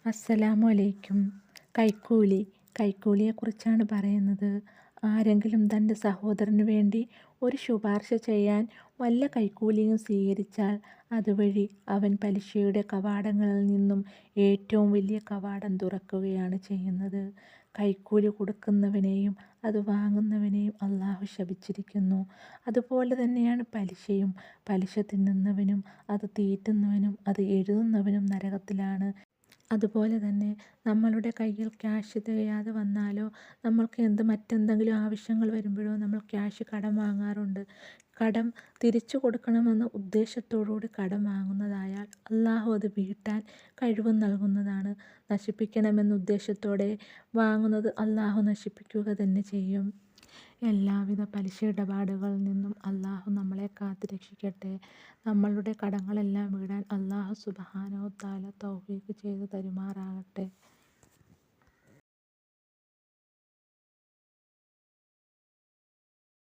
അസ്സലാമു അലൈക്കും. കൈക്കൂലി. കൈക്കൂലിയെക്കുറിച്ചാണ് പറയുന്നത്. ആരെങ്കിലും തൻ്റെ സഹോദരന് വേണ്ടി ഒരു ശുപാർശ ചെയ്യാൻ വല്ല കൈക്കൂലിയും സ്വീകരിച്ചാൽ അതുവഴി അവൻ പലിശയുടെ കവാടങ്ങളിൽ നിന്നും ഏറ്റവും വലിയ കവാടം തുറക്കുകയാണ് ചെയ്യുന്നത്. കൈക്കൂലി കൊടുക്കുന്നവനെയും അത് വാങ്ങുന്നവനെയും അള്ളാഹു ശപിച്ചിരിക്കുന്നു. അതുപോലെ തന്നെയാണ് പലിശയും. പലിശ തിന്നുന്നവനും അത് തീറ്റുന്നവനും അത് എഴുതുന്നവനും നരകത്തിലാണ്. അതുപോലെ തന്നെ നമ്മളുടെ കയ്യിൽ ക്യാഷ് തികയാതെ വന്നാലോ, നമ്മൾക്ക് മറ്റെന്തെങ്കിലും ആവശ്യങ്ങൾ വരുമ്പോഴോ നമ്മൾ ക്യാഷ് കടം വാങ്ങാറുണ്ട്. കടം തിരിച്ചു കൊടുക്കണമെന്ന ഉദ്ദേശത്തോടുകൂടി കടം വാങ്ങുന്നതായാൽ അള്ളാഹു അത് വീട്ടാൻ കഴിവും നൽകുന്നതാണ്. നശിപ്പിക്കണമെന്ന ഉദ്ദേശത്തോടെ വാങ്ങുന്നത് അള്ളാഹു നശിപ്പിക്കുക തന്നെ ചെയ്യും. എല്ലാവിധ പലിശ ഇടപാടുകളിൽ നിന്നും അള്ളാഹു നമ്മളെ കാത്ത് രക്ഷിക്കട്ടെ. നമ്മളുടെ കടങ്ങളെല്ലാം വീടാൻ അള്ളാഹു സുബ്ഹാനഹു വ തആല തൗഫീഖ് ചെയ്തു തരുമാറാകട്ടെ.